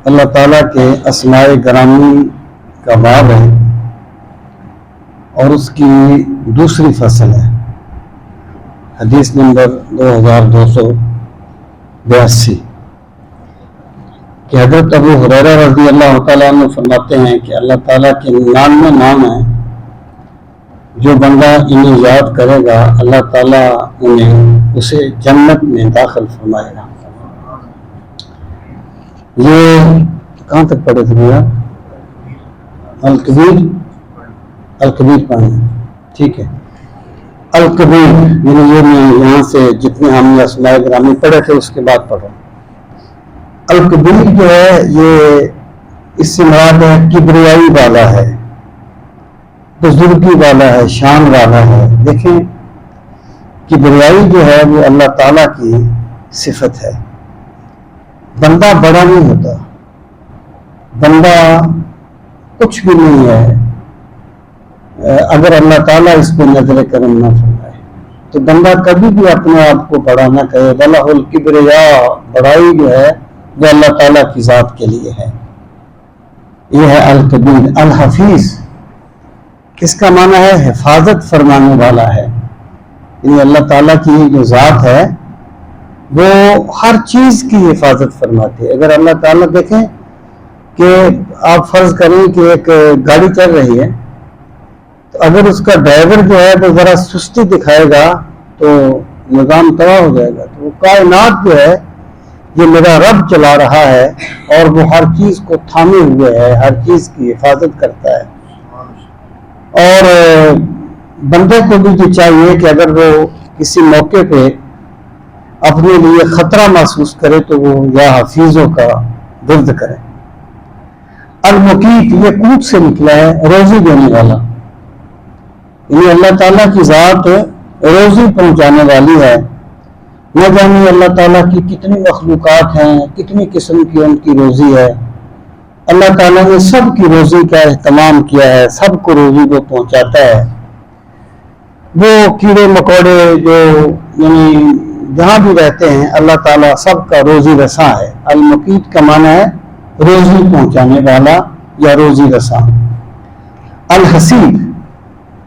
اللہ تعالیٰ کے اسماء گرامی کا باب ہے اور اس کی دوسری فصل ہے، حدیث نمبر 2282 کہ حضرت ابو ہریرہ رضی اللہ تعالیٰ عنہ فرماتے ہیں کہ اللہ تعالیٰ کے 99 نام ہیں، جو بندہ انہیں یاد کرے گا اللہ تعالیٰ اسے جنت میں داخل فرمائے گا۔ یہ کہاں تک پڑھے تھے بھیا؟ الکبیر پڑھیں، ٹھیک ہے۔ الکبیر یعنی یہ میں یہاں سے جتنے ہم نے اسماء گرامی پڑھے تھے اس کے بعد پڑھا۔ الکبیر جو ہے یہ اس سے مراد ہے کبریائی والا ہے، بزرگی والا ہے، شان والا ہے۔ دیکھیں کبریائی جو ہے وہ اللہ تعالیٰ کی صفت ہے۔ بندہ بڑا نہیں ہوتا، بندہ کچھ بھی نہیں ہے اگر اللہ تعالیٰ اس کو نظر کرم نہ فرمائے تو بندہ کبھی بھی اپنے آپ کو بڑا نہ کہے۔ وَلَهُ الْكِبْرِيَاءُ، بڑائی جو ہے وہ اللہ تعالیٰ کی ذات کے لیے ہے۔ یہ ہے الکبیر۔ الحفیظ اس کا معنی ہے حفاظت فرمانے والا ہے، یعنی اللہ تعالیٰ کی جو ذات ہے وہ ہر چیز کی حفاظت فرماتی ہے۔ اگر اللہ تعالیٰ دیکھیں کہ آپ فرض کریں کہ ایک گاڑی چل رہی ہے تو اگر اس کا ڈرائیور جو ہے وہ ذرا سستی دکھائے گا تو نظام تباہ ہو جائے گا۔ تو وہ کائنات جو ہے یہ میرا رب چلا رہا ہے اور وہ ہر چیز کو تھامے ہوئے ہے، ہر چیز کی حفاظت کرتا ہے۔ اور بندے کو بھی جو چاہیے کہ اگر وہ کسی موقع پہ اپنے لیے خطرہ محسوس کرے تو وہ یا حفیظوں کا ورد کرے۔ المقیت یہ قوت سے نکلا ہے، روزی دینے والا، یعنی اللہ تعالیٰ کی ذات روزی پہنچانے والی ہے۔ نہ جانے اللہ تعالیٰ کی کتنی مخلوقات ہیں، کتنی قسم کی ان کی روزی ہے۔ اللہ تعالیٰ نے سب کی روزی کا اہتمام کیا ہے، سب کو روزی کو پہنچاتا ہے۔ وہ کیڑے مکوڑے جو یعنی جہاں بھی رہتے ہیں اللہ تعالیٰ سب کا روزی رساں ہے۔ المقیت کا معنی ہے روزی پہنچانے والا یا روزی رساں۔ الحسیب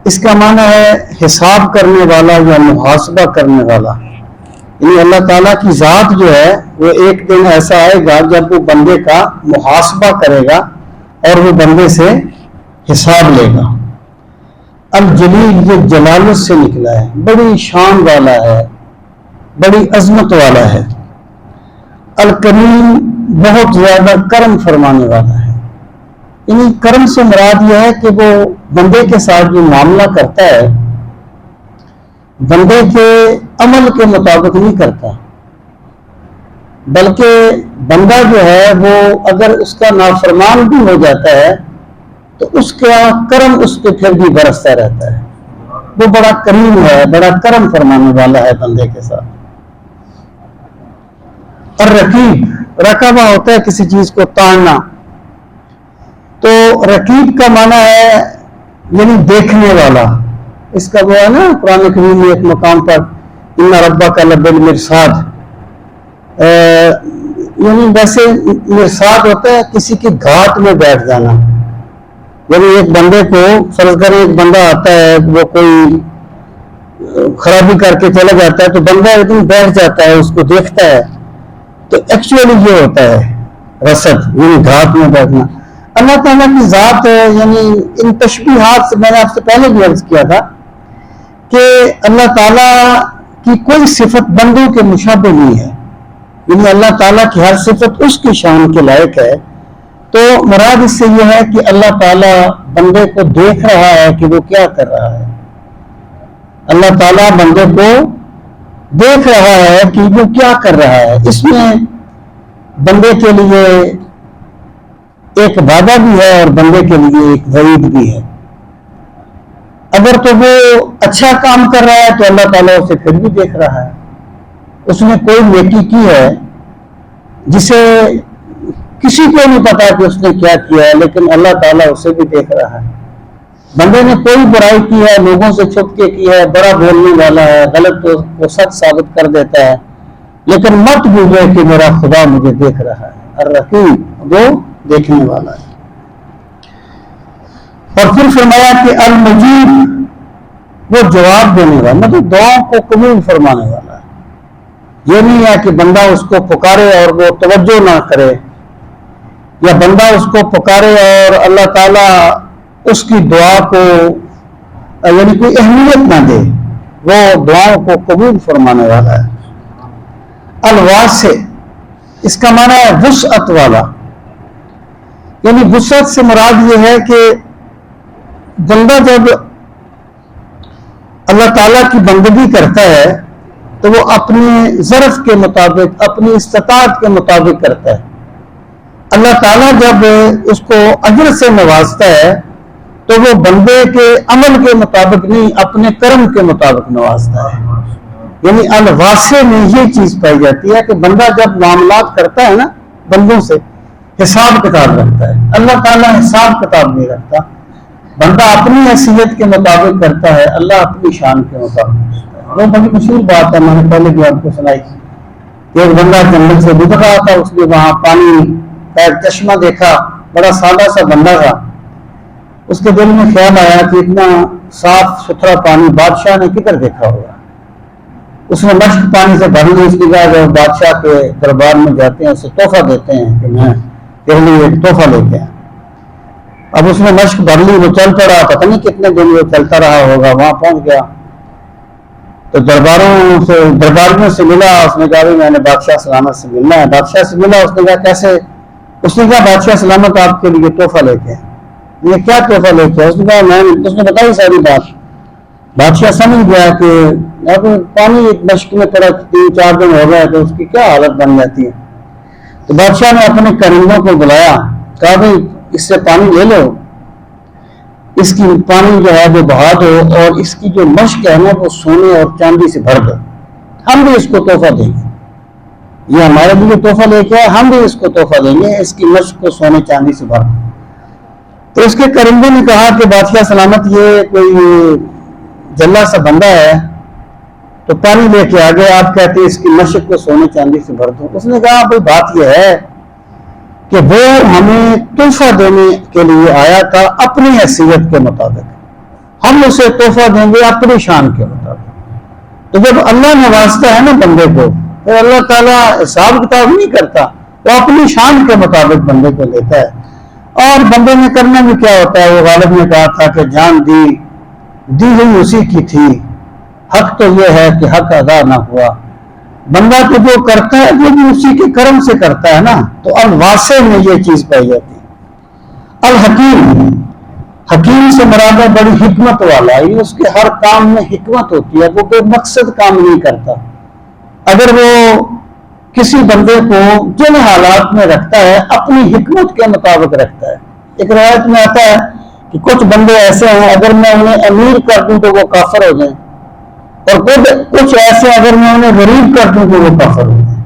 اس کا معنی ہے حساب کرنے والا یا محاسبہ کرنے والا، یعنی اللہ تعالیٰ کی ذات جو ہے وہ ایک دن ایسا آئے گا جب وہ بندے کا محاسبہ کرے گا اور وہ بندے سے حساب لے گا۔ الجلیل یہ جلالت سے نکلا ہے، بڑی شان والا ہے، بڑی عظمت والا ہے۔ الکریم بہت زیادہ کرم فرمانے والا ہے، یعنی کرم سے مراد یہ ہے کہ وہ بندے کے ساتھ جو معاملہ کرتا ہے بندے کے عمل کے مطابق نہیں کرتا، بلکہ بندہ جو ہے وہ اگر اس کا نافرمان بھی ہو جاتا ہے تو اس کا کرم اس پہ پھر بھی برستا رہتا ہے۔ وہ بڑا کریم ہے، بڑا کرم فرمانے والا ہے بندے کے ساتھ۔ اور رقیب رقبہ ہوتا ہے کسی چیز کو تاننا، تو رقیب کا معنی ہے یعنی دیکھنے والا۔ اس کا وہ ہے نا قرآن کریم میں ایک مقام پر ان ربک لبالمرصاد، یعنی ویسے مرصاد ہوتا ہے کسی کی گھاٹ میں بیٹھ جانا، یعنی ایک بندے کو فرض کریں ایک بندہ آتا ہے وہ کوئی خرابی کر کے چلا جاتا ہے تو بندہ ایک دن بیٹھ جاتا ہے اس کو دیکھتا ہے، تو ایکچولی یہ ہوتا ہے رصد، یعنی گھاٹ میں بیٹھنا۔ اللہ تعالیٰ کی ذات یعنی ان تشبیہات سے میں نے آپ سے پہلے بھی عرض کیا تھا کہ اللہ تعالیٰ کی کوئی صفت بندوں کے مشابہ نہیں ہے، یعنی اللہ تعالیٰ کی ہر صفت اس کی شان کے لائق ہے۔ تو مراد اس سے یہ ہے کہ اللہ تعالیٰ بندے کو دیکھ رہا ہے کہ وہ کیا کر رہا ہے، اللہ تعالیٰ بندے کو دیکھ رہا ہے کہ وہ کیا کر رہا ہے۔ اس میں بندے کے لیے ایک وعدہ بھی ہے اور بندے کے لیے ایک وعید بھی ہے۔ اگر تو وہ اچھا کام کر رہا ہے تو اللہ تعالیٰ اسے پھر بھی دیکھ رہا ہے، اس نے کوئی نیکی کی ہے جسے کسی کو نہیں پتا کہ اس نے کیا کیا ہے لیکن اللہ تعالیٰ اسے بھی دیکھ رہا ہے۔ بندے نے کوئی برائی کی ہے، لوگوں سے چھپ کے کی ہے، بڑا بولنے والا ہے، غلط کو سچ ثابت کر دیتا ہے، لیکن مت بھولو کہ میرا خدا مجھے دیکھ رہا ہے۔ الرقیب جو دیکھنے والا ہے. اور پھر فرمایا کہ المجیب وہ جواب دینے والا، مطلب دعاؤں کو قبول فرمانے والا ہے. یہ نہیں ہے کہ بندہ اس کو پکارے اور وہ توجہ نہ کرے، یا بندہ اس کو پکارے اور اللہ تعالیٰ اس کی دعا کو یعنی کوئی اہمیت نہ دے. وہ دعاؤں کو قبول فرمانے والا ہے. الواسع اس کا معنی ہے وسعت والا، یعنی وسعت سے مراد یہ ہے کہ بندہ جب اللہ تعالیٰ کی بندگی کرتا ہے تو وہ اپنی ظرف کے مطابق، اپنی استطاعت کے مطابق کرتا ہے. اللہ تعالیٰ جب اس کو اجر سے نوازتا ہے تو وہ بندے کے عمل کے مطابق نہیں، اپنے کرم کے مطابق نوازتا ہے. یعنی الواسع میں یہ چیز پائی جاتی ہے کہ بندہ جب معاملات کرتا ہے نا بندوں سے، حساب کتاب رکھتا ہے. اللہ تعالیٰ حساب کتاب نہیں رکھتا، بندہ اپنی حیثیت کے مطابق کرتا ہے، اللہ اپنی شان کے مطابق کرتا ہے. وہ بڑی مشہور بات ہے، میں نے پہلے بھی آپ کو سنائی کہ ایک بندہ جنگل سے گزر رہا تھا، اس نے وہاں پانی کا ایک چشمہ دیکھا، بڑا سادہ سا بندہ تھا. اس کے دل میں خیال آیا کہ اتنا صاف ستھرا پانی بادشاہ نے کدھر دیکھا ہوگا. اس نے مشک پانی سے بھر لی. اس کی جگہ جب بادشاہ کے دربار میں جاتے ہیں اسے تحفہ دیتے ہیں کہ میں تیرے لیے ایک تحفہ لے کے آیا. اب اس نے مشک بھر لی، وہ چل پڑا، پتہ نہیں کتنے دن وہ چلتا رہا ہوگا. وہاں پہنچ گیا تو درباریوں سے ملا. اس نے کہا میں نے بادشاہ سلامت سے ملنا ہے. بادشاہ سے ملا. اس نے کہا کیسے؟ اس نے کہا بادشاہ سلامت آپ کے لیے تحفہ لے کے. یہ کیا تحفہ لے کے؟ اس نے کہا اس نے بتائی ساری بات. بادشاہ سمجھ گیا کہ اب پانی ایک مشک میں پڑا 3-4 دن ہو گئے تو اس کی کیا حالت بن جاتی ہے. تو بادشاہ نے اپنے کرندوں کو بلایا، کہا بھائی اس سے پانی لے لو، اس کی پانی جو ہے وہ بہا دو، اور اس کی جو مشک ہے نا وہ سونے اور چاندی سے بھر دو. ہم بھی اس کو تحفہ دیں گے، یہ ہمارے لیے تحفہ لے کے آئے، ہم بھی اس کو تحفہ دیں گے، اس کی مشک کو سونے چاندی سے بھر دو. تو اس کے کرندوں نے کہا کہ بادشاہ سلامت یہ کوئی جلا سا بندہ ہے تو پانی لے کے آگے آپ کہتے ہیں اس کی مشک کو سونے چاندی سے بھر دو. اس نے کہا بھائی بات یہ ہے کہ وہ ہمیں تحفہ دینے کے لیے آیا تھا اپنی حیثیت کے مطابق، ہم اسے تحفہ دیں گے اپنی شان کے مطابق. تو جب اللہ نوازتا ہے نا بندے کو، تو اللہ تعالیٰ حساب کتاب نہیں کرتا، وہ اپنی شان کے مطابق بندے کو لیتا ہے. اور بندے نے کرنا بھی کیا ہوتا ہے؟ وہ غالب نے کہا تھا کہ جان دی ہوئی اسی کی تھی، حق تو یہ ہے کہ حق ادا نہ ہوا. بندہ تو جو کرتا ہے وہ بھی اسی کے کرم سے کرتا ہے نا. تو الواسع میں یہ چیز پائی جاتی ہے. الحکیم، حکیم سے مراد ہے بڑی حکمت والا، یہ اس کے ہر کام میں حکمت ہوتی ہے، وہ بے مقصد کام نہیں کرتا. اگر وہ کسی بندے کو جن حالات میں رکھتا ہے اپنی حکمت کے مطابق رکھتا ہے. ایک روایت میں آتا ہے کہ کچھ بندے ایسے ہیں اگر میں انہیں امیر کر دوں تو وہ کافر ہو جائیں، اور کچھ ایسے اگر میں انہیں غریب کر دوں تو وہ کافر ہو جائیں.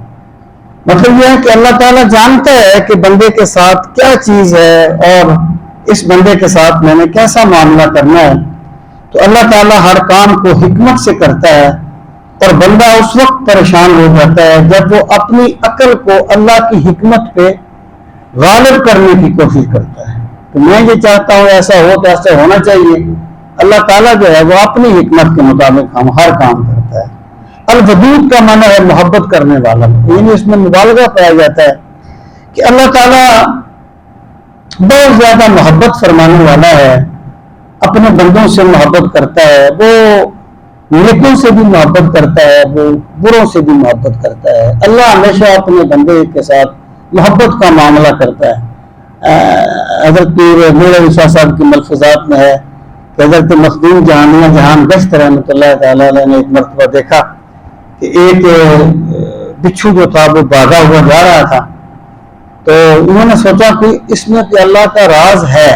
مطلب یہ ہے کہ اللہ تعالیٰ جانتا ہے کہ بندے کے ساتھ کیا چیز ہے اور اس بندے کے ساتھ میں نے کیسا معاملہ کرنا ہے. تو اللہ تعالیٰ ہر کام کو حکمت سے کرتا ہے، اور بندہ اس وقت پریشان ہو جاتا ہے جب وہ اپنی عقل کو اللہ کی حکمت پہ غالب کرنے کی کوشش کرتا ہے. تو میں یہ چاہتا ہوں ایسا ہو تو ایسا ہونا چاہیے. اللہ تعالیٰ جو ہے وہ اپنی حکمت کے مطابق ہم ہر کام کرتا ہے. الودود کا معنی ہے محبت کرنے والا، یعنی اس میں مبالغہ پایا جاتا ہے کہ اللہ تعالیٰ بہت زیادہ محبت فرمانے والا ہے، اپنے بندوں سے محبت کرتا ہے. وہ نیکوں سے بھی محبت کرتا ہے، وہ بروں سے بھی محبت کرتا ہے. اللہ ہمیشہ اپنے بندے کے ساتھ محبت کا معاملہ کرتا ہے. حضرت پیر میر علی شاہ صاحب کی ملفوظات میں ہے کہ حضرت مخدوم جہان گشت رحمۃ اللہ تعالی علیہ نے ایک مرتبہ دیکھا کہ ایک بچھو جو تھا وہ بھاگا ہوا جا رہا تھا. تو انہوں نے سوچا کہ اس میں کہ اللہ کا راز ہے،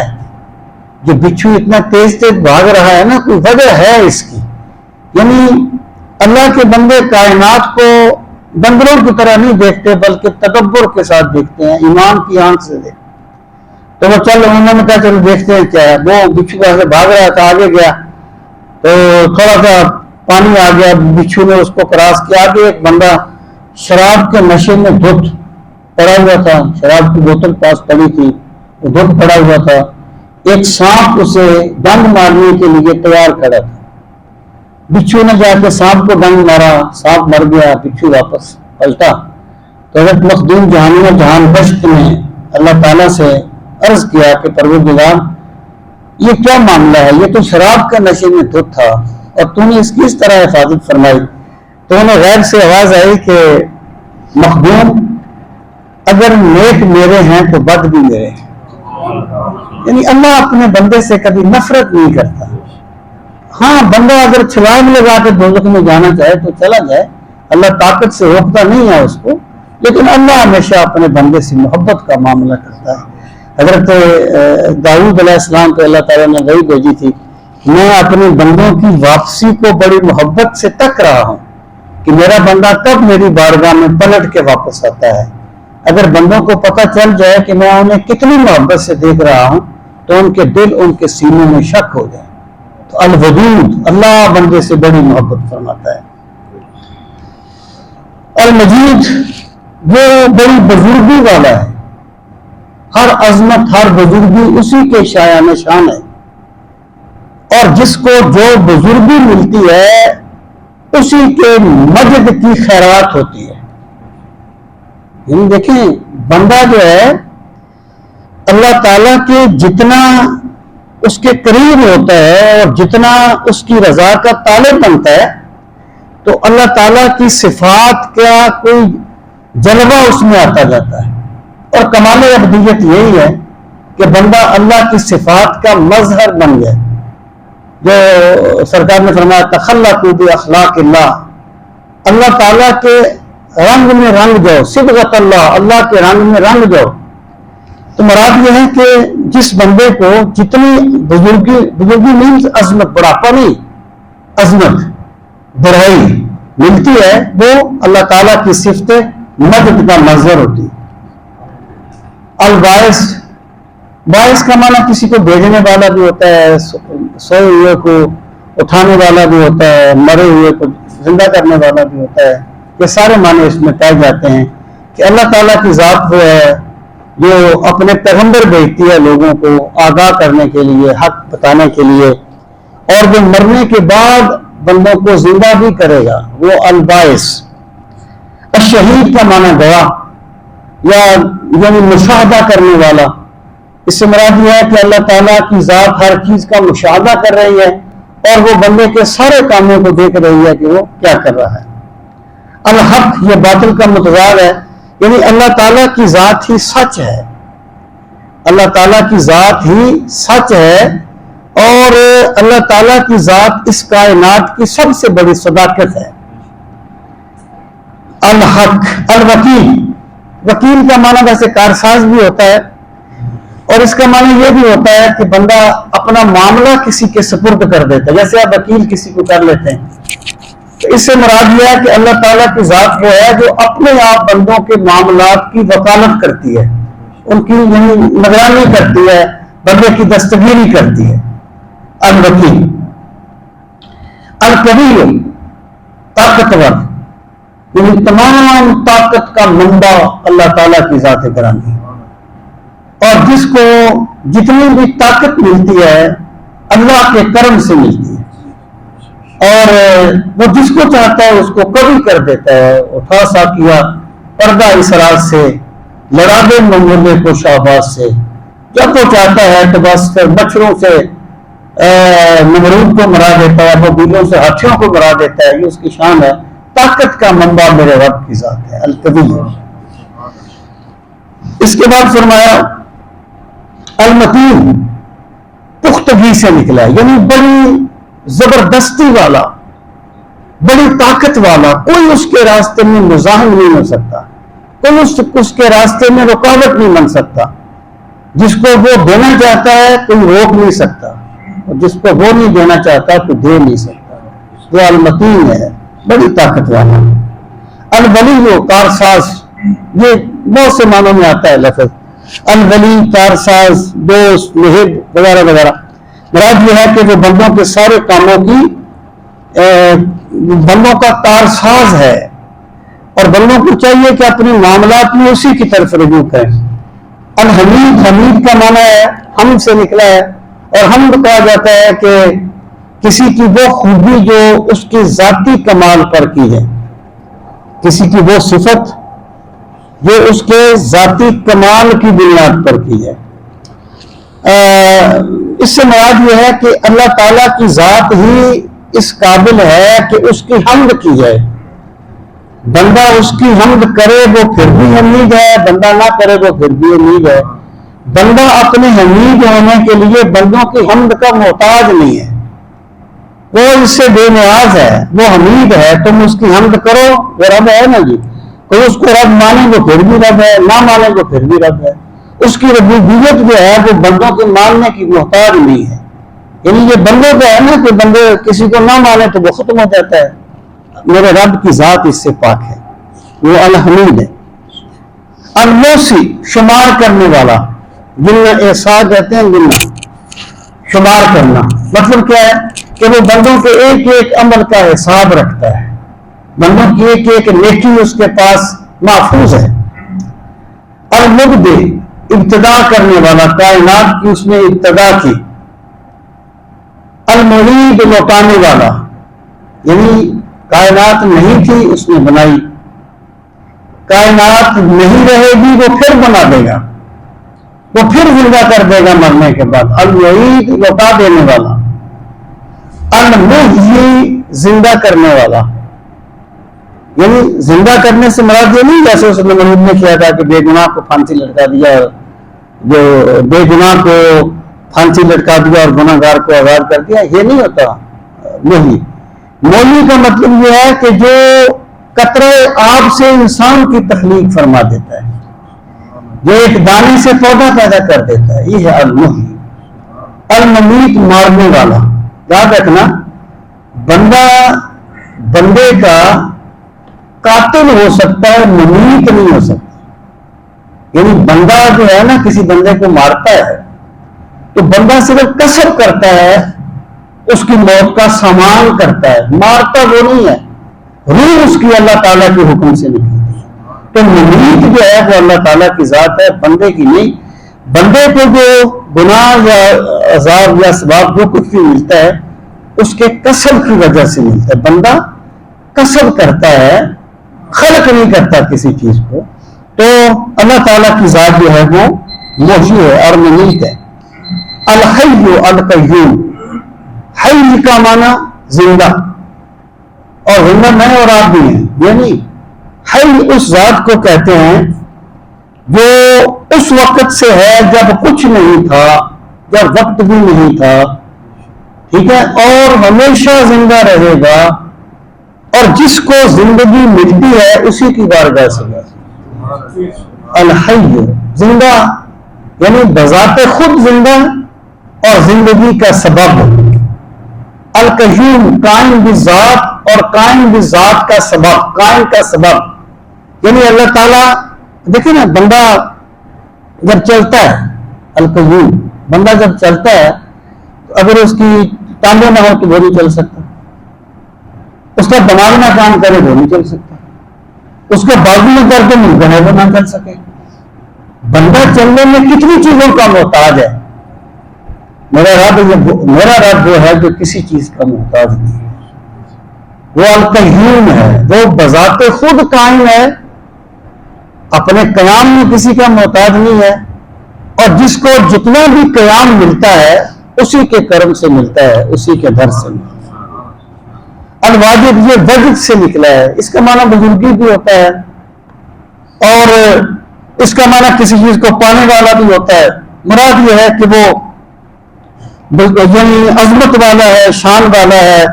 جو بچھو اتنا تیز بھاگ رہا ہے نا، کوئی وجہ ہے اس کی. یعنی اللہ کے بندے کائنات کو بندروں کی طرح نہیں دیکھتے بلکہ تدبر کے ساتھ دیکھتے ہیں، ایمان کی آنکھ سے دیکھتے ہیں. تو وہ انہوں نے کہا چلو دیکھتے ہیں کیا ہے. وہ بچھو ایسے بھاگ رہا تھا، آگے گیا تو تھوڑا سا پانی آ گیا، بچھو نے اس کو کراس کیا. آگے ایک بندہ شراب کے نشے میں دھت پڑا ہوا تھا، شراب کی بوتل پاس پڑی تھی، وہ دودھ پڑا ہوا تھا، ایک سانپ اسے ڈنگ مارنے کے لیے تیار کھڑا تھا، بچھو نے جا کے سانپ کو ڈنگ مارا، سانپ مر گیا، بچھو واپس پلٹا تو حضرت مخدوم جہانی و جہان بخش نے اللہ تعالیٰ سے عرض کیا کہ پروردگار یہ کیا معاملہ ہے، یہ تو شراب کا نشے میں دھت تھا اور تو نے اس کی اس طرح حفاظت فرمائی۔ تو انہیں غیب سے آواز آئی کہ مخدوم اگر نیک میرے ہیں تو بد بھی میرے ہیں، یعنی اللہ اپنے بندے سے کبھی نفرت نہیں کرتا۔ ہاں بندہ اگر چھلانگ لگا کے دوزخ میں جانا چاہے تو چلا جائے، اللہ طاقت سے روکتا نہیں ہے اس کو، لیکن اللہ ہمیشہ اپنے بندے سے محبت کا معاملہ کرتا ہے۔ حضرت داؤد علیہ السلام کو اللہ تعالیٰ نے وحی بھیجی تھی، میں اپنے بندوں کی واپسی کو بڑی محبت سے تک رہا ہوں کہ میرا بندہ کب میری بارگاہ میں پلٹ کے واپس آتا ہے۔ اگر بندوں کو پتہ چل جائے کہ میں انہیں کتنی محبت سے دیکھ رہا ہوں تو ان کے دل ان کے سینوں میں شک ہو جائے۔ تو الودود، اللہ بندے سے بڑی محبت فرماتا ہے۔ المجید، وہ بڑی بزرگی والا ہے، ہر عظمت ہر بزرگی اسی کے شایان شان ہے، اور جس کو جو بزرگی ملتی ہے اسی کے مجد کی خیرات ہوتی ہے۔ یعنی دیکھیں بندہ جو ہے اللہ تعالیٰ کے جتنا اس کے قریب ہوتا ہے اور جتنا اس کی رضا کا طالب بنتا ہے تو اللہ تعالیٰ کی صفات کا کوئی جلوہ اس میں آتا جاتا ہے، اور کمال عبدیت یہی ہے کہ بندہ اللہ کی صفات کا مظہر بن جائے۔ جو سرکار نے فرمایا تخلقوا باخلاق اللہ، اللہ تعالیٰ کے رنگ میں رنگ جاؤ، صبغت اللہ، اللہ کے رنگ میں رنگ جاؤ۔ تو مراد یہ ہے کہ جس بندے کو جتنی بزرگی مینز عظمت، بڑھاپا نہیں، عظمت بڑائی ملتی ہے وہ اللہ تعالیٰ کی صفت مجد کا مظہر ہوتی ہے۔ الباعث، باعث کا معنی کسی کو بھیجنے والا بھی ہوتا ہے، سوئے ہوئے کو اٹھانے والا بھی ہوتا ہے، مرے ہوئے کو زندہ کرنے والا بھی ہوتا ہے۔ یہ سارے معنی اس میں پائے جاتے ہیں کہ اللہ تعالیٰ کی ذات وہ ہے جو اپنے پیغمبر بھیجتی ہے لوگوں کو آگاہ کرنے کے لیے، حق بتانے کے لیے، اور جو مرنے کے بعد بندوں کو زندہ بھی کرے گا، وہ الباعث۔ الشہید کا معنی گواہ یا یعنی مشاہدہ کرنے والا، اس سے مراد یہ ہے کہ اللہ تعالیٰ کی ذات ہر چیز کا مشاہدہ کر رہی ہے اور وہ بندے کے سارے کاموں کو دیکھ رہی ہے کہ وہ کیا کر رہا ہے۔ الحق، یہ باطل کا متضاد ہے، یعنی اللہ تعالیٰ کی ذات ہی سچ ہے، اللہ تعالیٰ کی ذات ہی سچ ہے، اور اللہ تعالیٰ کی ذات اس کائنات کی سب سے بڑی صداقت ہے۔ الحق۔ الوکیل، وکیل کا معنی ویسے کارساز بھی ہوتا ہے، اور اس کا معنی یہ بھی ہوتا ہے کہ بندہ اپنا معاملہ کسی کے سپرد کر دیتا ہے، جیسے آپ وکیل کسی کو کر لیتے ہیں۔ تو اس سے مراد یہ ہے کہ اللہ تعالیٰ کی ذات وہ ہے جو اپنے آپ بندوں کے معاملات کی وکالت کرتی ہے، ان کی یعنی نگرانی کرتی ہے، بندے کی دستگیری کرتی ہے۔ الوکیل۔ القوی، طاقتور، یعنی تمام طاقت کا منبع اللہ تعالیٰ کی ذات گرامی، اور جس کو جتنی بھی طاقت ملتی ہے اللہ کے کرم سے ملتی ہے، اور وہ جس کو چاہتا ہے اس کو کبھی کر دیتا ہے۔ اٹھا سا کیا پردہ اس راز سے، لڑا دے منگولے کو شہباز سے، جب وہ چاہتا ہے تو بس پھر مچھروں سے نمرود کو مرا دیتا ہے، وہ بیلوں سے ہاتھیوں کو مرا دیتا ہے۔ یہ اس کی شان ہے، طاقت کا منبع میرے رب کی ذات ہے، القوی۔ اس کے بعد فرمایا المتین، پختگی سے نکلا ہے، یعنی بڑی زبردستی والا، بڑی طاقت والا، کوئی اس کے راستے میں مزاحم نہیں ہو سکتا، کوئی اس کے راستے میں رکاوٹ نہیں بن سکتا۔ جس کو وہ دینا چاہتا ہے کوئی روک نہیں سکتا، اور جس کو وہ نہیں دینا چاہتا کوئی دے نہیں سکتا۔ وہ المتین ہے، بڑی طاقت والا۔ الولی، وہ کارساز، یہ بہت سے معنوں میں آتا ہے لفظ الولی، کارساز، دوست، محب وغیرہ وغیرہ۔ مراد یہ ہے کہ وہ بندوں کے سارے کاموں کی بندوں کا کارساز ہے، اور بندوں کو چاہیے کہ اپنے معاملات میں اسی کی طرف رجوع کریں. الحمید، حمید کا معنی ہے حمد سے نکلا ہے، اور حمد کہا جاتا ہے کہ کسی کی وہ خوبی جو اس کی ذاتی کمال پر کی ہے، کسی کی وہ صفت جو اس کے ذاتی کمال کی بنیاد پر کی ہے. اس سے مراد یہ ہے کہ اللہ تعالیٰ کی ذات ہی اس قابل ہے کہ اس کی حمد کی جائے. بندہ اس کی حمد کرے وہ پھر بھی حمید ہے، بندہ نہ کرے وہ پھر بھی حمید ہے. بندہ اپنے حمید ہونے کے لیے بندوں کی حمد کا محتاج نہیں ہے، وہ اس سے بے نیاز ہے، وہ حمید ہے. تم اس کی حمد کرو، وہ رب ہے نا جی. کوئی اس کو رب مانے وہ پھر بھی رب ہے، نہ مانے وہ پھر بھی رب ہے. اس کی ربوبیت جو ہے وہ بندوں کے ماننے کی محتاج نہیں ہے. یعنی یہ بندوں کا ہے نا کہ بندے کسی کو نہ مانے تو وہ ختم ہو جاتا ہے. میرے رب کی ذات اس سے پاک ہے، وہ الحمید ہے. الموسی، شمار کرنے والا، گننا، احساس کہتے ہیں گننا، شمار کرنا. مطلب کیا ہے کہ وہ بندوں کے ایک ایک عمل کا حساب رکھتا ہے، بندوں کی ایک ایک نیکی اس کے پاس محفوظ ہے. المبدع، ابتدا کرنے والا، کائنات کی اس نے ابتدا کی. المعید، لوٹانے والا، یعنی کائنات نہیں تھی اس نے بنائی، کائنات نہیں رہے گی وہ پھر بنا دے گا، وہ پھر زندہ کر دے گا مرنے کے بعد. المعید، لوٹا دینے والا. المحیی، زندہ کرنے والا. یعنی زندہ کرنے سے مراد یہ نہیں جیسے اس نمرود نے کیا تھا کہ بے گناہ کو پھانسی لٹکا دیا، جو بے گناہ کو پھانسی لٹکا دیا اور گناہ گار کو آزاد کر دیا، یہ نہیں ہوتا. محیی، مولی کا مطلب یہ ہے کہ جو قطرے آب سے انسان کی تخلیق فرما دیتا ہے، جو ایک دانے سے پودا پیدا کر دیتا ہے، یہ ہے المحیی. الممیت، مارنے والا. یاد رکھنا، بندے کا قاتل ہو سکتا ہے، ممیت نہیں ہو سکتا. یعنی بندہ جو ہے نا کسی بندے کو مارتا ہے تو بندہ صرف کسب کرتا ہے، اس کی موت کا سامان کرتا ہے، مارتا وہ نہیں ہے. روح اس کی اللہ تعالیٰ کے حکم سے نکلتی ہے. تو ممیت جو ہے وہ اللہ تعالیٰ کی ذات ہے، بندے کی نہیں. بندے کو جو گناہ یا عذاب یا ثواب جو کچھ بھی ملتا ہے اس کے کسب کی وجہ سے ملتا ہے. بندہ کسب کرتا ہے، خلق نہیں کرتا کسی چیز کو. تو اللہ تعالیٰ کی ذات جو ہے وہ محیی ہے اور ممیت ہے. الحی، القیوم. حی کا معنی زندہ، اور زندہ میں اور آپ بھی ہیں. یعنی حی اس ذات کو کہتے ہیں جو اس وقت سے ہے جب کچھ نہیں تھا، جب وقت بھی نہیں تھا، ٹھیک ہے، اور ہمیشہ زندہ رہے گا، اور جس کو زندگی ملتی ہے اسی کی بارگاہ سے. الحی، زندہ، یعنی بذات خود زندہ اور زندگی کا سبب. القیوم، قائم بذات اور قائم بذات کا سبب، قائم کا سبب. یعنی اللہ تعالیٰ، دیکھیں نا، بندہ جب چلتا ہے، القیوم، بندہ جب چلتا ہے تو اگر اس کی ٹانگیں نہ ہو تو وہ نہیں چل سکتا، اس کا دماغ نہ کام کرے وہ نہیں چل سکتا، اس کا بازو میں درد ملتا ہے وہ نہ چل سکے. بندہ چلنے میں کتنی چیزوں کا محتاج ہے. میرا رب وہ ہے جو کسی چیز کا محتاج نہیں ہے. وہ القیوم ہے، وہ بذات خود قائم ہے، اپنے قیام میں کسی کا محتاج نہیں ہے، اور جس کو جتنا بھی قیام ملتا ہے اسی کے کرم سے ملتا ہے، اسی کے در سے ملتا ہے. الواجد، یہ وجد سے نکلا ہے. اس کا معنی بزرگی بھی ہوتا ہے، اور اس کا معنی کسی چیز کو پانے والا بھی ہوتا ہے. مراد یہ ہے کہ وہ یعنی عظمت والا ہے، شان والا ہے،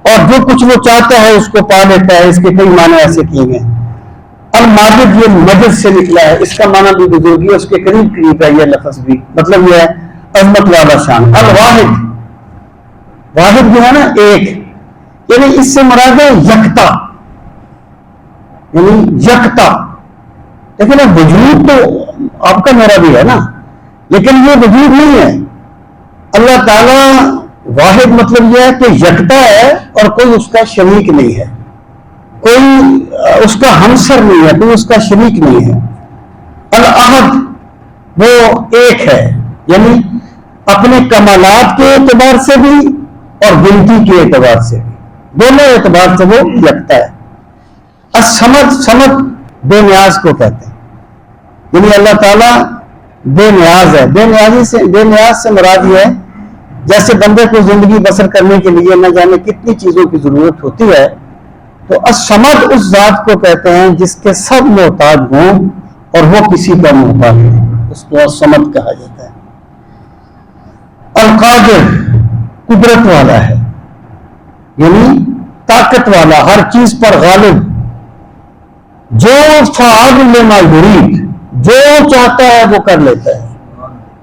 اور جو کچھ وہ چاہتا ہے اس کو پا لیتا ہے. اس کے کئی معنی ایسے کیے گئے. الماجد، یہ مجد سے نکلا ہے. اس کا معنی بھی بزرگی، اس کے قریب قریب ہے یہ لفظ بھی. مطلب یہ ہے عظمت والا، شان. الواحد، واحد جو ہے نا ایک، یعنی اس سے مراد ہے یکتا، یعنی یکتا. لیکن وجود تو آپ کا میرا بھی ہے نا، لیکن یہ وجود نہیں ہے. اللہ تعالیٰ واحد مطلب یہ ہے کہ یکتا ہے اور کوئی اس کا شریک نہیں ہے، کوئی اس کا ہمسر نہیں ہے، کوئی اس کا شریک نہیں ہے۔ الاحد وہ ایک ہے، یعنی اپنے کمالات کے اعتبار سے بھی اور گنتی کے اعتبار سے بھی، دونوں اعتبار سے وہ لگتا ہے۔ الصمد، صمد بے نیاز کو کہتے ہیں، یعنی اللہ تعالیٰ بے نیاز ہے۔ بے نیاز سے مراد یہ ہے جیسے بندے کو زندگی بسر کرنے کے لیے نہ جانے کتنی چیزوں کی ضرورت ہوتی ہے، تو الصمد اس ذات کو کہتے ہیں جس کے سب محتاج ہوں اور وہ کسی کا محتاج ہے، اس کو الصمد کہا جاتا ہے۔ القادر قدرت والا ہے، یعنی طاقت والا، ہر چیز پر غالب، جو فعال لما یرید، جو چاہتا ہے وہ کر لیتا ہے۔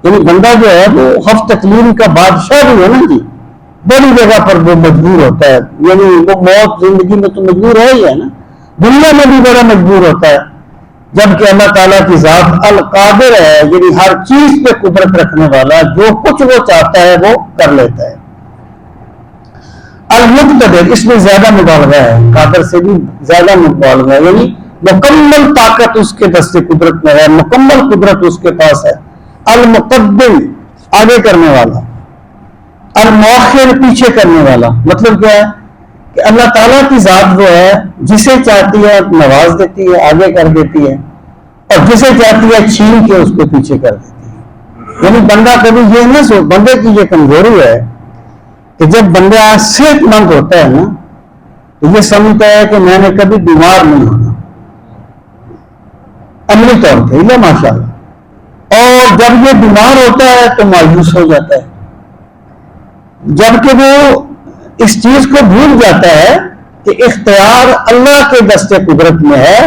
یعنی بندہ جو ہے وہ ہفت تقلیم کا بادشاہ بھی ہے نا جی، بڑی جگہ پر وہ مجبور ہوتا ہے، یعنی وہ موت زندگی میں تو مجبور ہے ہی ہے نا، دنیا میں بھی بڑا مجبور ہوتا ہے، جبکہ اللہ تعالیٰ کی ذات القادر ہے، یعنی ہر چیز پہ قدرت رکھنے والا، جو کچھ وہ چاہتا ہے وہ کر لیتا ہے۔ المقتدر، اس میں زیادہ مبالغہ ہے، قادر سے بھی زیادہ مبالغہ ہے، یعنی مکمل طاقت اس کے دست قدرت میں ہے، مکمل قدرت اس کے پاس ہے۔ المقدم، آگے کرنے والا۔ المؤخر، پیچھے کرنے والا۔ مطلب کیا ہے کہ اللہ تعالیٰ کی ذات جو ہے جسے چاہتی ہے نواز دیتی ہے، آگے کر دیتی ہے، اور جسے چاہتی ہے چھین کے اس کو پیچھے کر دیتی ہے۔ یعنی بندہ کبھی یہ نہ سو، بندے کی یہ کمزوری ہے کہ جب بندہ صحت مند ہوتا ہے نا تو یہ سمجھتا ہے کہ میں نے کبھی بیمار نہیں ہونا، عملی طور پہ اللہ ماشاء اللہ، اور جب یہ بیمار ہوتا ہے تو مایوس ہو جاتا ہے، جبکہ وہ اس چیز کو بھول جاتا ہے کہ اختیار اللہ کے دست قدرت میں ہے،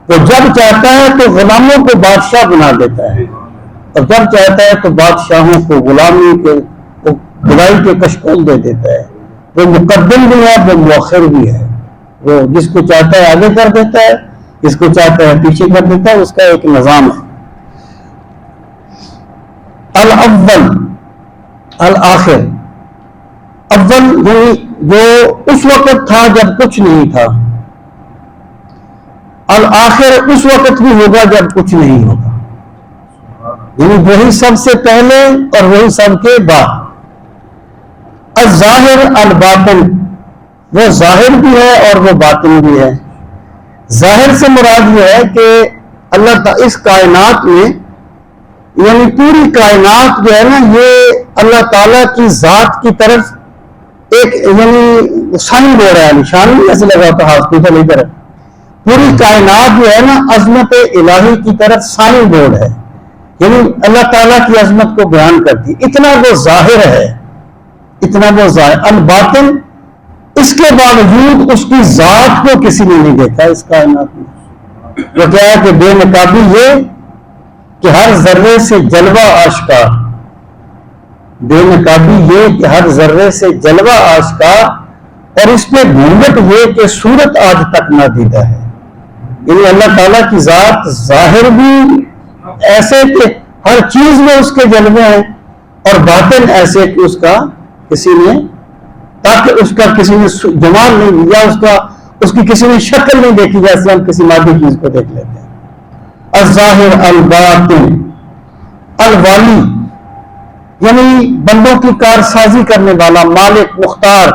وہ جب چاہتا ہے تو غلاموں کو بادشاہ بنا دیتا ہے، اور جب چاہتا ہے تو بادشاہوں کو غلامی کے برائی کے کشکول دے دیتا ہے۔ وہ مقدم بھی ہے، وہ مؤخر بھی ہے، وہ جس کو چاہتا ہے آگے کر دیتا ہے، جس کو چاہتا ہے پیچھے کر دیتا ہے، اس کا ایک نظام ہے۔ الاول، الآخر، اول یعنی جو اس وقت تھا جب کچھ نہیں تھا، الآخر اس وقت بھی ہوگا جب کچھ نہیں ہوگا، یعنی وہی سب سے پہلے اور وہی سب کے بعد۔ الظاہر، الباطن، وہ ظاہر بھی ہے اور وہ باطن بھی ہے۔ ظاہر سے مراد یہ ہے کہ اللہ تعالیٰ اس کائنات میں، یعنی پوری کائنات جو ہے نا، یہ اللہ تعالیٰ کی ذات کی طرف ایک یعنی سائن بورڈ ہے، نشان نہیں ایسے لگا ہوتا ہاسپٹل ادھر، پوری کائنات جو ہے نا عظمت الہی کی طرف سائن بورڈ ہے، یعنی اللہ تعالیٰ کی عظمت کو بیان کرتی، اتنا وہ ظاہر ہے، اتنا وہ ظاہر۔ الباطن، اس کے باوجود اس کی ذات کو کسی نے نہیں دیکھا اس کائنات میں۔ وہ کیا ہے کہ بے نقابی یہ کہ ہر ذرے سے جلوہ آشکار، بے نقابی یہ کہ ہر ذرے سے جلوہ آشکار، اور اس پہ گھونگٹ یہ کہ صورت آج تک نہ دیدہ ہے، یعنی اللہ تعالیٰ کی ذات ظاہر بھی ایسے کہ ہر چیز میں اس کے جلوے ہیں، اور باطن ایسے کہ اس کا کسی نے، تاکہ اس کا کسی نے جمال نہیں، یا اس کی کسی نے شکل نہیں دیکھی جیسے ہم کسی مادی چیز کو دیکھ لیتے ہیں۔ الظاہر، الباطن، الوالی، یعنی بندوں کی کارسازی کرنے والا، مالک، مختار،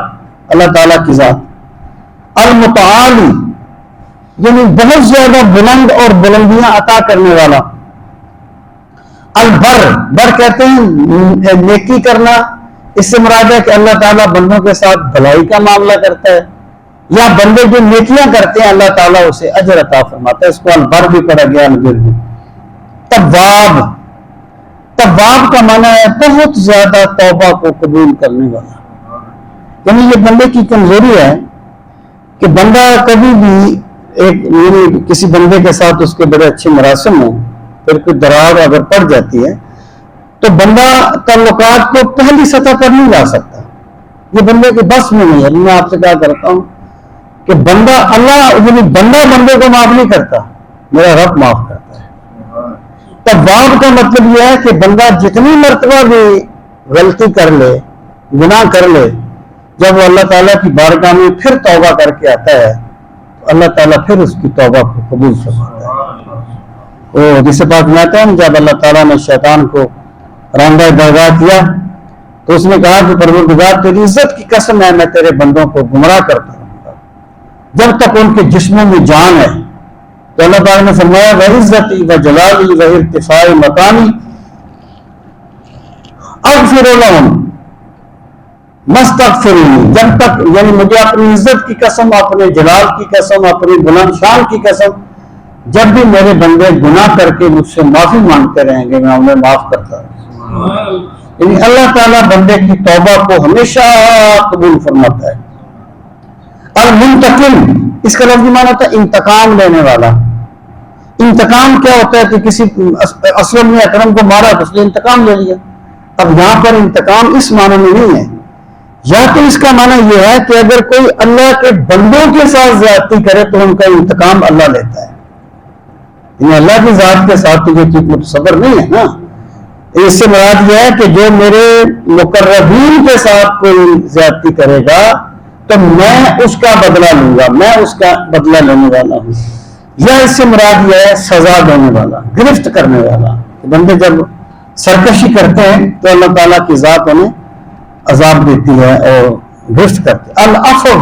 اللہ تعالیٰ کی ذات۔ المتعالی، یعنی بہت زیادہ بلند اور بلندیاں عطا کرنے والا۔ البر، بر کہتے ہیں نیکی کرنا، اس سے مراد ہے کہ اللہ تعالیٰ بندوں کے ساتھ بھلائی کا معاملہ کرتا ہے، یا بندے جو نیکیاں کرتے ہیں اللہ تعالیٰ اسے اجر عطا فرماتا ہے، اس کو البر بھی پڑھا گیا، البر بھی۔ تواب، تواب کا معنی ہے بہت زیادہ توبہ کو قبول کرنے والا، یعنی یہ بندے کی کمزوری ہے کہ بندہ کبھی بھی یعنی کسی بندے کے ساتھ اس کے بڑے اچھے مراسم ہوں، پھر کوئی دراڑ اگر پڑ جاتی ہے تو بندہ تعلقات کو پہلی سطح پر نہیں لا سکتا، یہ بندے کے بس میں نہیں ہے۔ میں آپ سے کیا کرتا ہوں کہ بندہ یعنی بندہ بندے کو معاف نہیں کرتا، میرا رب معاف کرتا ہے۔ تواب کا مطلب یہ ہے کہ بندہ جتنی مرتبہ بھی غلطی کر لے، گناہ کر لے، جب وہ اللہ تعالیٰ کی بارگاہ میں پھر توبہ کر کے آتا ہے تو اللہ تعالیٰ پھر اس کی توبہ کو قبول فرماتا ہے. وہ جسے پاک میں آتا ہے جب اللہ تعالیٰ نے شیطان کو راندہ درگاہ کیا تو اس نے کہا کہ پروردگار تیری عزت کی قسم ہے میں تیرے بندوں کو گمراہ کرتا رہوں گا جب تک ان کے جسموں میں جان ہے. تو اللہ تعالیٰ نے فرمایا وعزتی وجلالی وارتفاع مکانی اغفر لہم مستغفرین. جب تک یعنی مجھے اپنی عزت کی قسم اپنے جلال کی قسم اپنی بلند شان کی قسم جب بھی میرے بندے گناہ کر کے مجھ سے معافی مانگتے رہیں گے میں انہیں معاف کرتا رہوں. یعنی اللہ تعالیٰ بندے کی توبہ کو ہمیشہ قبول فرماتا ہے. المنتقم اس کا لفظی معنی ہوتا ہے انتقام لینے والا. انتقام کیا ہوتا ہے کہ کسی اسلم نے اکرم کو مارا تو اس نے انتقام لے لیا. اب یہاں پر انتقام اس معنی میں نہیں ہے. یا تو اس کا معنی یہ ہے کہ اگر کوئی اللہ کے بندوں کے ساتھ زیادتی کرے تو ان کا انتقام اللہ لیتا ہے. یعنی اللہ کی ذات کے ساتھ تو یہ متصور نہیں ہے نا. اس سے مراد یہ ہے کہ جو میرے مقربین کے ساتھ کوئی زیادتی کرے گا تو میں اس کا بدلہ لوں گا میں اس کا بدلہ لینے والا ہوں. یا اس سے مراد یہ ہے سزا دینے والا گرفت کرنے والا. بندے جب سرکشی کرتے ہیں تو اللہ تعالیٰ کی ذات انہیں عذاب دیتی ہے اور گرفت کرتے. العفو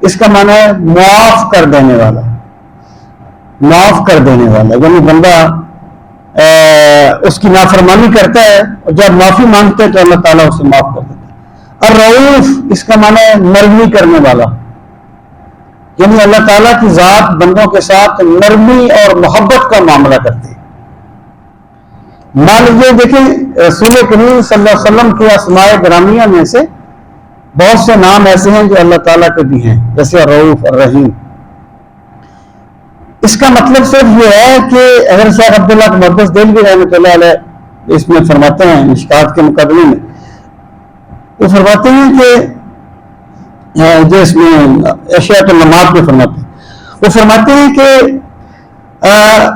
اس کا معنی ہے معاف کر دینے والا. معاف کر دینے والا یعنی بندہ اس کی نافرمانی کرتا ہے اور جب معافی مانگتے ہیں تو اللہ تعالیٰ اسے معاف کر دیتا ہے. الرؤوف اس کا معنی ہے نرمی کرنے والا یعنی اللہ تعالیٰ کی ذات بندوں کے ساتھ نرمی اور محبت کا معاملہ کرتی ہے. مان لیجیے دیکھیں رسول کریم صلی اللہ علیہ وسلم کی اسماء گرامیہ میں سے بہت سے نام ایسے ہیں جو اللہ تعالیٰ کے بھی ہیں جیسے الرؤوف الرحیم. اس کا مطلب صرف یہ ہے کہ اگر شیخ عبداللہ محدث دہلوی رحمۃ اللہ علیہ اس میں فرماتے ہیں مشکات کے مقدمے میں وہ فرماتے ہیں کہ جو اس میں اشیاء النمات میں فرماتے ہیں وہ فرماتے ہیں کہ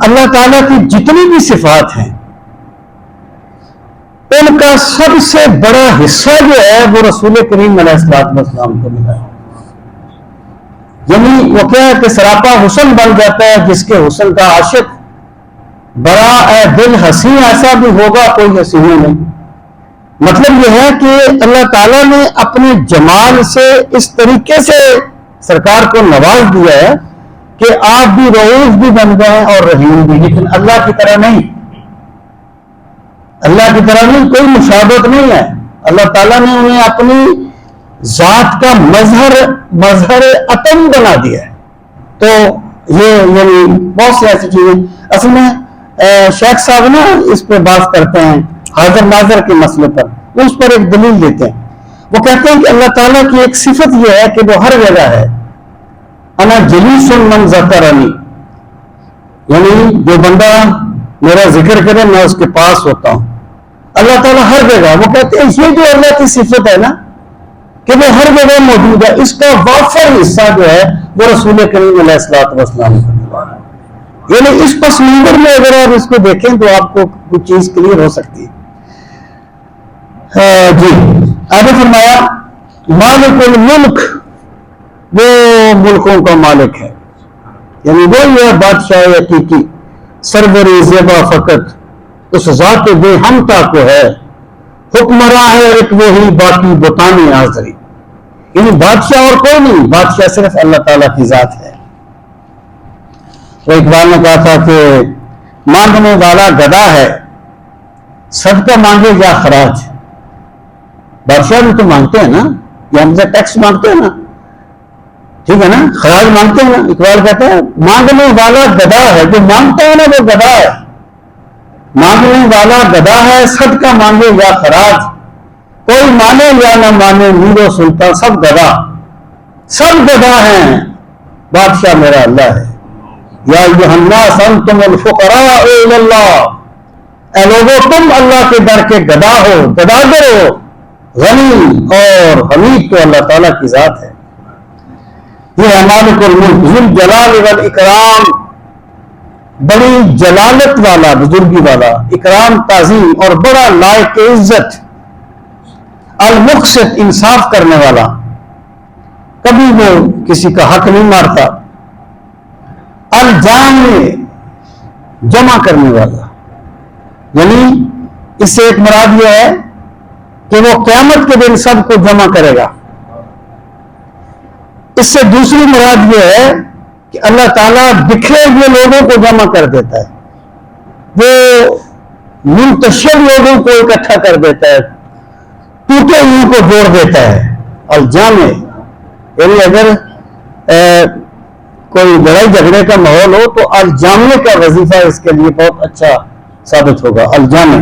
اللہ تعالیٰ کی جتنی بھی صفات ہیں ان کا سب سے بڑا حصہ جو ہے وہ رسول کریم علیہ السلام کو ملا ہے. یعنی وہ کیا ہے کہ سراپا حسن بن جاتا ہے جس کے حسن کا عاشق بڑا اے دل حسین ایسا بھی ہوگا کوئی حسین نہیں. مطلب یہ ہے کہ اللہ تعالیٰ نے اپنے جمال سے اس طریقے سے سرکار کو نواز دیا ہے کہ آپ بھی رؤوف بھی بن گئے اور رحیم بھی لیکن اللہ کی طرح نہیں. اللہ کی طرح نہیں کوئی مشابہت نہیں ہے. اللہ تعالیٰ نے انہیں اپنی ذات کا مظہر عطم بنا دیا ہے. تو یہ یعنی بہت سی ایسی چیزیں اصل میں شیخ صاحب نا اس پہ بات کرتے ہیں حاضر ناظر کے مسئلے پر اس پر ایک دلیل دیتے ہیں. وہ کہتے ہیں کہ اللہ تعالیٰ کی ایک صفت یہ ہے کہ وہ ہر جگہ ہے. انا جلیس من ذکرنی یعنی جو بندہ میرا ذکر کرے میں اس کے پاس ہوتا ہوں. اللہ تعالیٰ ہر جگہ. وہ کہتے ہیں یہ جو اللہ کی صفت ہے نا کہ وہ ہر جگہ موجود ہے اس کا وافر حصہ جو ہے وہ رسول کریم علیہ السلام یعنی اس پس منظر میں اگر آپ اس کو دیکھیں تو آپ کو کچھ چیز کلیئر ہو سکتی ہے. جی آگے فرمایا مالک الملک وہ ملکوں کا مالک ہے یعنی وہ یہ بادشاہ حقیقی سرور زیبا فقط اس ذات بے ہمتا کو ہے. حکمراں ہے ایک وہی باقی بتانے حاضری یعنی بادشاہ اور کوئی نہیں بادشاہ صرف اللہ تعالیٰ کی ذات ہے. وہ اقبال نے کہا تھا کہ مانگنے والا گدا ہے صدقہ مانگے یا خراج. بادشاہ بھی تو مانگتے ہیں نا یا ہم سے ٹیکس مانگتے ہیں نا ٹھیک ہے نا خراج مانگتے ہیں نا. اقبال کہتا ہے مانگنے والا گدا ہے جو مانگتا ہے نا وہ گدا ہے. مانگنے والا گدا ہے صدقہ مانگے یا خراج. کوئی مانے یا نہ مانے میر و سلطان سب گدا ہیں بادشاہ میرا اللہ ہے. یا ایھا الناس انتم الفقراء الی اللہ اے لوگو تم اللہ کے در کے گدا ہو گداگر ہو. غنی اور حمید تو اللہ تعالیٰ کی ذات ہے. یہ مالک الملک ذو الجلال والاکرام بڑی جلالت والا بزرگی والا اکرام تعظیم اور بڑا لائق عزت. المقسط انصاف کرنے والا کبھی وہ کسی کا حق نہیں مارتا الجامع جمع کرنے والا، یعنی اس سے ایک مراد یہ ہے کہ وہ قیامت کے دن سب کو جمع کرے گا۔ اس سے دوسری مراد یہ ہے کہ اللہ تعالیٰ بکھرے ہوئے لوگوں کو جمع کر دیتا ہے، وہ منتشر لوگوں کو اکٹھا کر دیتا ہے، ٹوٹے ہوئے کو جوڑ دیتا ہے۔ الجامع یعنی اگر کوئی لڑائی جھگڑے کا ماحول ہو تو الجامع کا وظیفہ اس کے لیے بہت اچھا ثابت ہوگا، الجامع۔